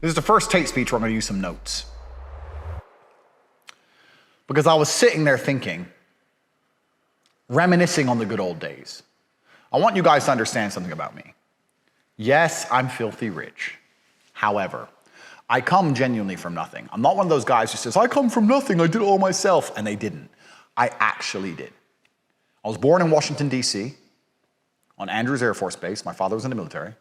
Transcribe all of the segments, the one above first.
This is the first Tate speech where I'm going to use some notes. Because I was sitting there thinking, reminiscing on the good old days. I want you guys to understand something about me. Yes, I'm filthy rich. However, I come genuinely from nothing. I'm not one of those guys who says, I come from nothing, I did it all myself, and they didn't. I actually did. I was born in Washington, D.C., on Andrews Air Force Base. My father was in the military.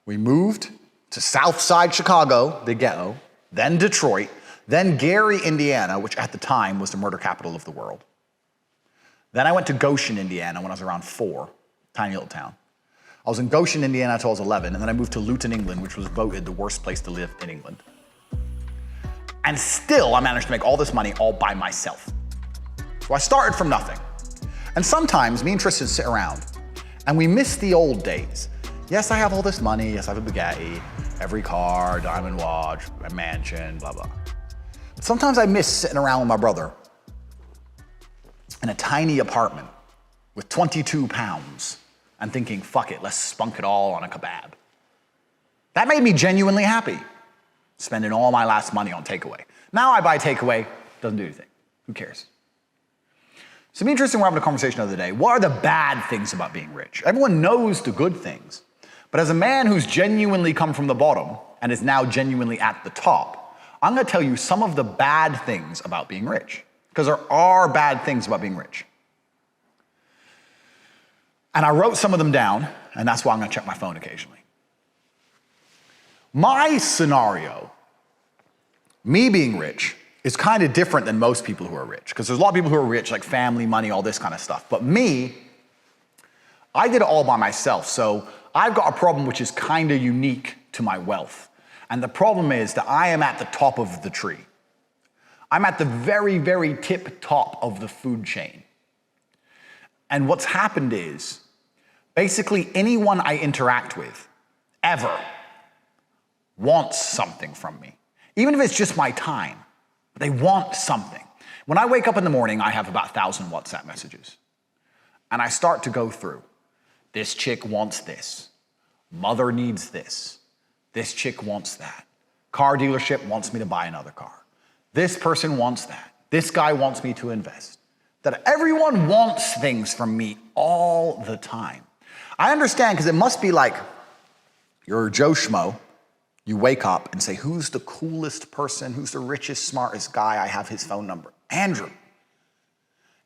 We moved to Southside Chicago, the ghetto, then Detroit, then Gary, Indiana, which at the time was the murder capital of the world. Then I went to Goshen, Indiana when I was around 4, tiny little town. I was in Goshen, Indiana until I was 11, and then I moved to Luton, England, which was voted the worst place to live in England. And still, I managed to make all this money all by myself. So I started from nothing. And sometimes me and Tristan sit around and we miss the old days. Yes, I have all this money. Yes, I have a Bugatti, every car, diamond watch, a mansion, blah, blah. But sometimes I miss sitting around with my brother in a tiny apartment with 22 pounds and thinking, fuck it, let's spunk it all on a kebab. That made me genuinely happy, spending all my last money on takeaway. Now I buy takeaway, doesn't do anything. Who cares? So me and Tristan were having a conversation the other day. What are the bad things about being rich? Everyone knows the good things. But as a man who's genuinely come from the bottom and is now genuinely at the top, I'm going to tell you some of the bad things about being rich. Because there are bad things about being rich. And I wrote some of them down, and that's why I'm going to check my phone occasionally. My scenario, me being rich, is kind of different than most people who are rich. Because there's a lot of people who are rich, like family, money, all this kind of stuff. But me, I did it all by myself. So I've got a problem which is kind of unique to my wealth. And the problem is that I am at the top of the tree. I'm at the very, very tip top of the food chain. And what's happened is, basically anyone I interact with, ever, wants something from me. Even if it's just my time, they want something. When I wake up in the morning, I have about 1,000 WhatsApp messages. And I start to go through. This chick wants this. Mother needs this. This chick wants that. Car dealership wants me to buy another car. This person wants that. This guy wants me to invest. That everyone wants things from me all the time. I understand, because it must be like you're Joe Schmo. You wake up and say, who's the coolest person? Who's the richest, smartest guy? I have his phone number. Andrew.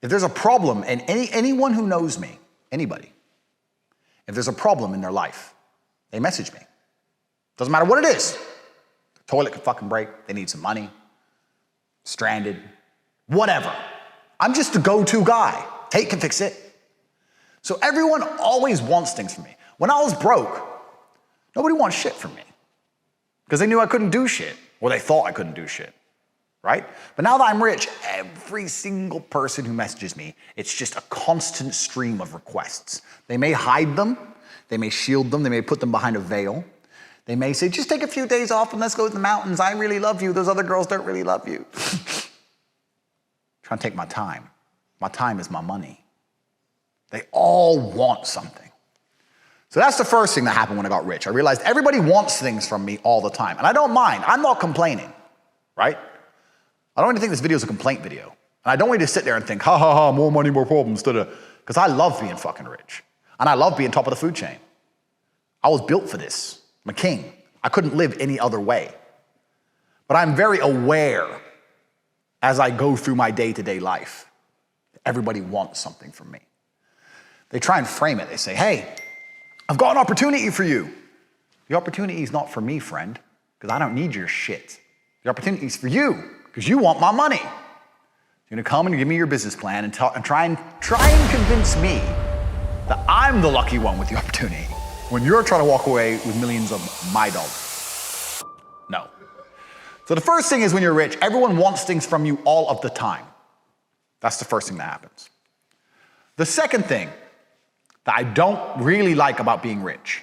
If there's a problem, and anyone who knows me, anybody, if there's a problem in their life, they message me. Doesn't matter what it is. The toilet could fucking break. They need some money. Stranded. Whatever. I'm just the go-to guy. Tate can fix it. So everyone always wants things from me. When I was broke, nobody wants shit from me. Because they knew I couldn't do shit. Or they thought I couldn't do shit. Right? But now that I'm rich, every single person who messages me, it's just a constant stream of requests. They may hide them. They may shield them. They may put them behind a veil. They may say, just take a few days off and let's go to the mountains. I really love you. Those other girls don't really love you. Trying to take my time. My time is my money. They all want something. So that's the first thing that happened when I got rich. I realized everybody wants things from me all the time. And I don't mind. I'm not complaining, right? I don't even think this video is a complaint video. And I don't want you to sit there and think, ha ha ha, more money, more problems, because I love being fucking rich. And I love being top of the food chain. I was built for this. I'm a king. I couldn't live any other way. But I'm very aware as I go through my day-to-day life. Everybody wants something from me. They try and frame it. They say, hey, I've got an opportunity for you. The opportunity is not for me, friend, because I don't need your shit. The opportunity is for you, because you want my money. You're gonna come and give me your business plan and try and convince me that I'm the lucky one with the opportunity when you're trying to walk away with millions of my dollars. No. So the first thing is when you're rich, everyone wants things from you all of the time. That's the first thing that happens. The second thing that I don't really like about being rich.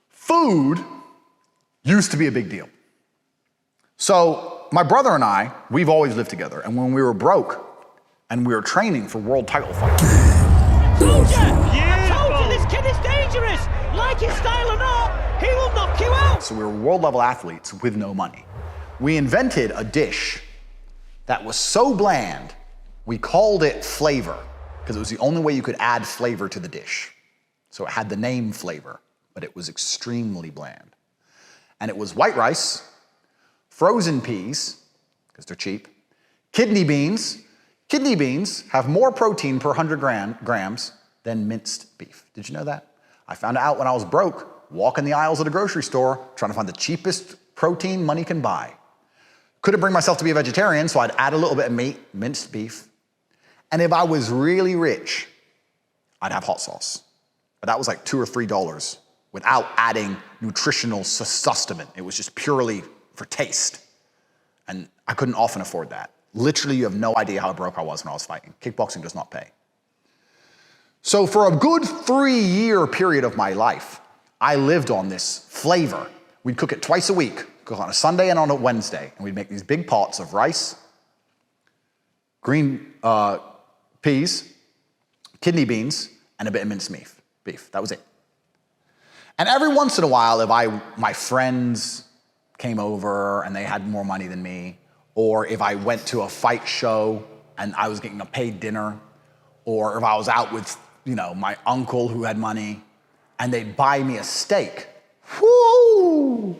Food used to be a big deal. So my brother and I, we've always lived together. And when we were broke and we were training for world title fights. I told you, this kid is dangerous. Like his style or not, he will not So we were world level athletes with no money. We invented a dish that was so bland, we called it flavor, because it was the only way you could add flavor to the dish. So it had the name flavor, but it was extremely bland. And it was white rice, frozen peas, because they're cheap, kidney beans. Kidney beans have more protein per 100 grams than minced beef. Did you know that? I found out when I was broke, walking the aisles at a grocery store, trying to find the cheapest protein money can buy. Couldn't bring myself to be a vegetarian, so I'd add a little bit of meat, minced beef. And if I was really rich, I'd have hot sauce. But that was like $2 or $3 without adding nutritional sustenance. It was just purely for taste. And I couldn't often afford that. Literally, you have no idea how broke I was when I was fighting. Kickboxing does not pay. So for a good 3-year period of my life, I lived on this flavor. We'd cook it twice a week, cook on a Sunday and on a Wednesday, and we'd make these big pots of rice, green peas, kidney beans, and a bit of minced beef. That was it. And every once in a while, if my friends came over and they had more money than me, or if I went to a fight show and I was getting a paid dinner, or if I was out with, my uncle who had money, and they'd buy me a steak. Whoo!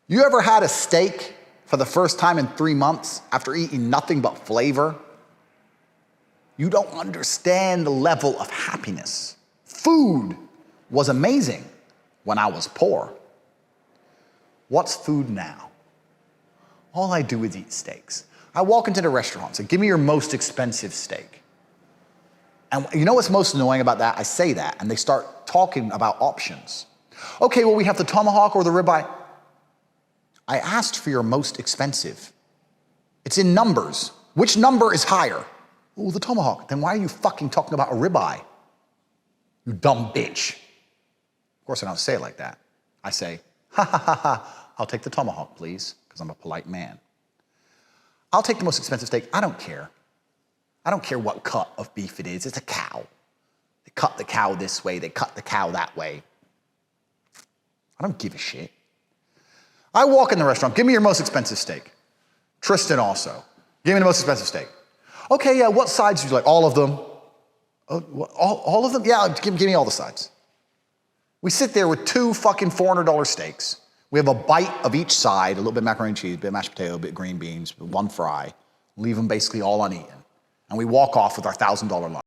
You ever had a steak for the first time in 3 months after eating nothing but flavor? You don't understand the level of happiness. Food was amazing when I was poor. What's food now? All I do is eat steaks. I walk into the restaurant and say, give me your most expensive steak. And you know what's most annoying about that? I say that, and they start talking about options. Okay, well, we have the tomahawk or the ribeye. I asked for your most expensive. It's in numbers. Which number is higher? Oh, the tomahawk. Then why are you fucking talking about a ribeye? You dumb bitch. Of course, I don't say it like that. I say, ha ha ha ha, I'll take the tomahawk, please, because I'm a polite man. I'll take the most expensive steak. I don't care. I don't care what cut of beef it is. It's a cow. They cut the cow this way. They cut the cow that way. I don't give a shit. I walk in the restaurant. Give me your most expensive steak. Tristan also. Give me the most expensive steak. Okay, yeah, what sides do you like? All of them. All of them? Yeah, give me all the sides. We sit there with 2 fucking $400 steaks. We have a bite of each side, a little bit of macaroni and cheese, a bit of mashed potato, a bit of green beans, 1 fry. Leave them basically all uneaten. And we walk off with our $1,000 lunch.